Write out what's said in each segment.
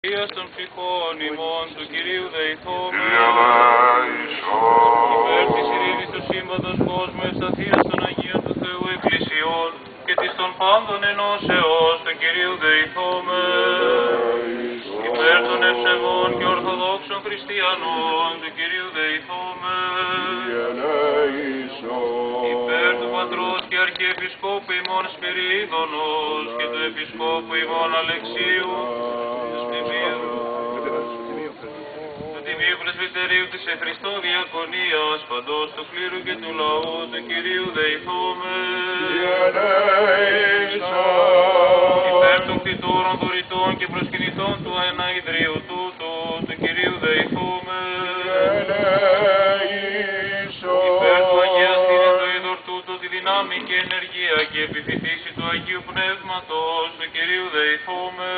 Κυρίας των ψυχών ημών του Κυρίου δεηθώμε. Υπέρ της ειρήνης του σύμπαντος κόσμου ευσταθίας των Αγίων του Θεού Εκκλησιών και της των πάντων ενώσεως του Κυρίου δεηθώμε. Υπέρ των ευσεβών και ορθοδόξων χριστιανών του Κυρίου δεηθώμε. Υπέρ του Πατρός και Αρχιεπισκόπου ημών Σπυρίδωνος και του Επισκόπου ημών Αλεξίου του Τιμίου Πρεσβυτερίου της Ευχριστό Διακονίας παντός του κλήρου και του λαού του Κυρίου δεηθώμε. Υπέρ των κτητόρων, δωρητών και προσκυνητών του ένα ιδρύου τούτου του Κυρίου δεηθώμε. Υπέρ του Αγιαστήνης το είδωρ τούτο τη δυνάμει και ενεργία και επιφυτίση του Αγίου Πνεύματος του Κυρίου δεηθώμε.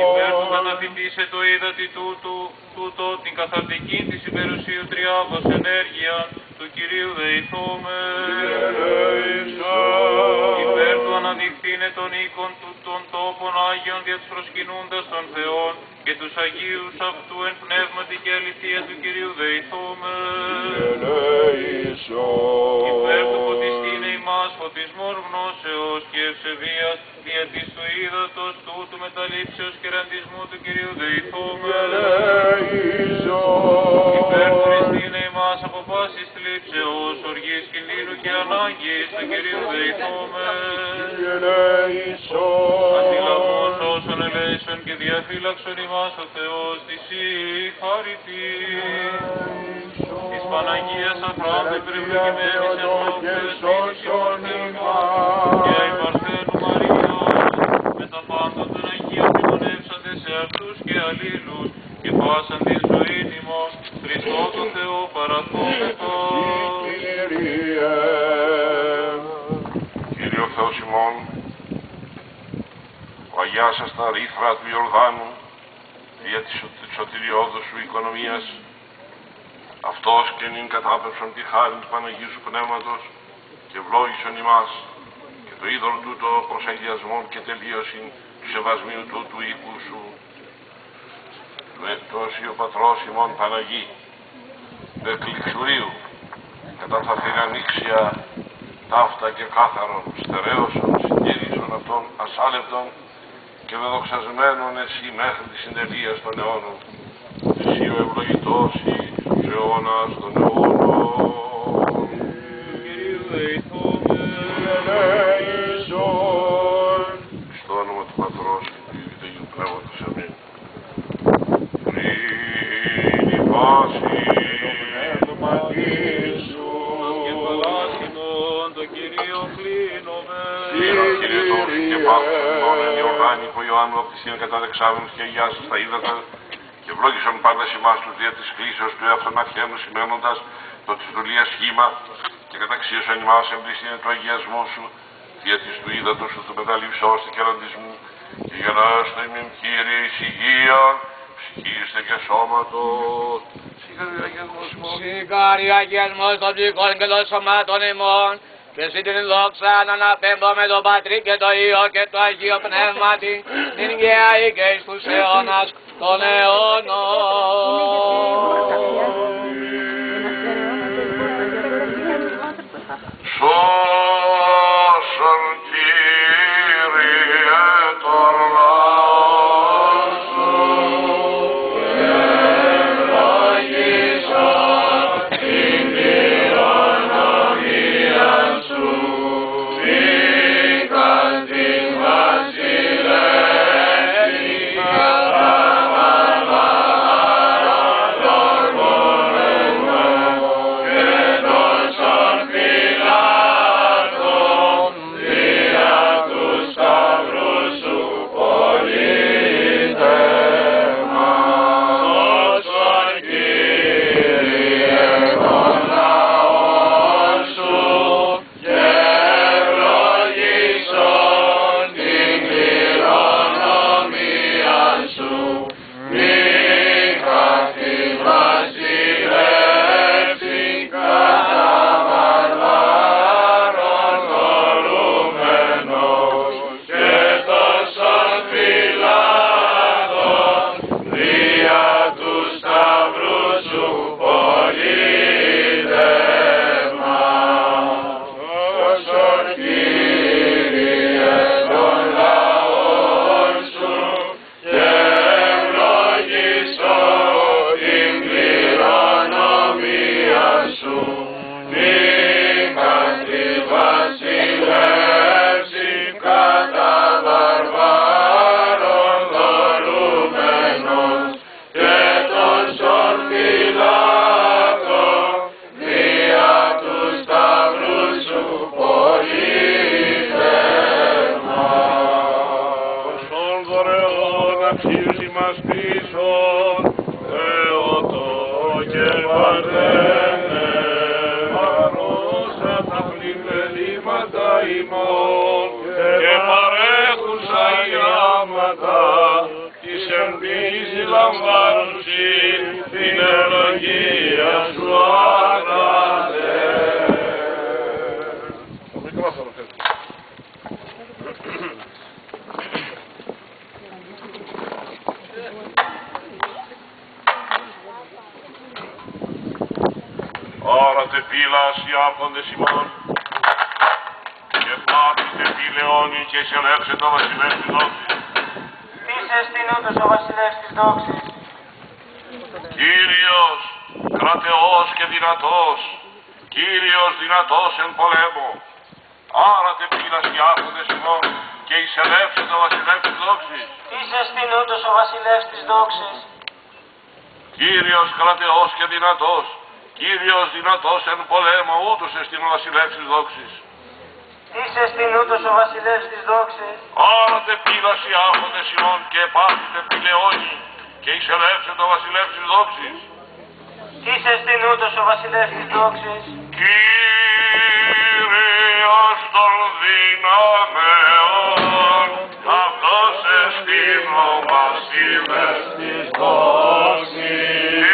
Υπέρ του καταφυτίσε το είδατη τούτο την καθαρτική της υπερουσίου τριάδος ενέργεια του Κυρίου δεηθώμε. Υπέρ του αναδειχθήνε των οίκων των τόπων Άγιων δια τους προσκυνούντας των Θεών και τους Αγίους αυτού εν πνεύματι και αληθεία του Κυρίου δεηθώμε. Υπέρ του φωτιστήνε ημάς φωτισμόν γνώσεως και ευσεβίας δια της του ύδατος τούτου μεταλήψεως και ραντισμού του Κυρίου δεηθώμε. Υπέρ του χριστήνε ημάς από πάσης θλίψεως, οργής, κινδύνου και ανάγκης του Κυρίου δεηθώμε. Αντιλαβώς όσων ελέησον και διαφύλαξον ημάς ο Θεός της ηχαρητή. Της Παναγίας Αφράντε περιβλεγημένης εν λόγκες ίσον και αϊ Παρθένου Μαριός με τα πάντα των Αγίων τιμωνεύσαντε σε αυτούς και αλλήλους και πάσαν τη ζωή ημών Χριστό το Θεό παραθόμεθο. Κύριε ο Θεός ημών, ο αγιάσας τα ρήθρα του Ιορδάνου δια της σωτηριώδους σου οικονομίας, αυτός και νυν κατάπευσον τη χάρη του Παναγίου σου Πνεύματος και ευλόγησον ημάς και το είδωρ τούτο προς αγιασμόν και τελείωσιν του σεβασμίου τούτου οίκου σου. Με τόση ο Πατρός ημών Παναγί, του εκκληξουρίου, καταφθαθήν ανοίξια ταύτα και κάθαρον, στερέωσον, συντήρησον αυτών ασάλευτον και δεδοξασμένον εσύ μέχρι τη συντελεία των αιώνων. Εσύ ο ευλογητός εις αιώνας των αιώνων. Κυρίου δεηθώμε. Στο όνομα του Πατρός και του Υιού και του Αγίου Πνεύματος. Αμήν. Πριν η πάση Το κεφαλάσινον το Κυρίο κλείνομαι. Κύριε Κύριε και πάθος των εν Ιορδάνη που Ιωάννου απτυσίαν καταδεξάμενους και αγιάσας τα ύδατα και ευλόγησον πάντα ημάς τους δια της κλήσεως του εαυτόν αρχαίων σημαίνοντας το της δουλείας σχήμα και καταξίωσον ημάς εμπλησίνε του αγιασμού σου δια της του ύδατος σου του μεταλήψεως του κεραντισμού και γεννάστο ημίν Κύριε εις υγείαν ψυχήστε και σώματος. Συγχαρή αγιασμός ημών. Συγχαρή αγιασμός των ψυχών και των σωμάτων ημών και εσύ την δόξα να αναπέμπω με τον Πατρί και το Υιό και το Αγίο Πνεύματι την γεαή και εις τους αιώνας των αιώνων. Σώσον Κύριε τον λαό σου και ευλογήσον την κληρονομία σου δίκαν της βασιλεύσης και τα μαρμαρών Θεόν αξίζει μας πίσω, Θεότο και παρθένε, παρόσα τα πλημελήματα ημών και παρέχουσα ιάματα, της εν πίστη λαμβάνουσι την ευλογία σου άνατε. Όρατε πύλας οι άποντες ημών και πάθητε πηλαιώνει και εισελεύσε το βασιλεύς της δόξης. Είσαι στην ούτως ο βασιλεύς της δόξης. Κύριος, κρατεός και δυνατός, Κύριος δυνατός εν πολέμο. Άρατε πύλας οι άποντες ημών και εισελεύσε το βασιλεύς της δόξης. Είσαι στην ούτως ο βασιλεύς της δόξης. Κύριος κρατεός και δυνατός, Κύριος δυνατός εν πολέμο, ούτως εστιν ο βασιλεύς της δόξης. Είσαι στην ούτως ο βασιλεύς της δόξης. Άρατε πύλας οι άποντες ημών και πάθητε πηλαιώνει και εισελεύσε το βασιλεύς της δόξης. Είσαι στην ούτως ο βασιλεύς της δόξης. Κύριος των δυνάμεων, αυτός εστιν ο βασιλεύς της δόξης.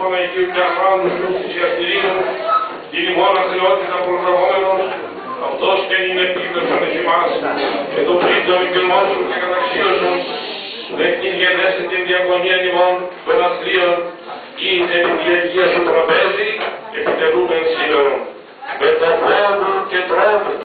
Παναγίου και Αφράνου στους θυσιαστηρίνους, την ημώνα θεότητα προγραμμόμενος, αυτός και είναι πίπτωσον εις εμάς, και το πλήττον εγκελμόσουν και καταξίωσον, δεχτήν γενέσαι την διακονία ημών των αστρίων, ή την διαγεία σου τραπέζι, και επιτελούμεν σήμερα. Με το φόβο και τρόπο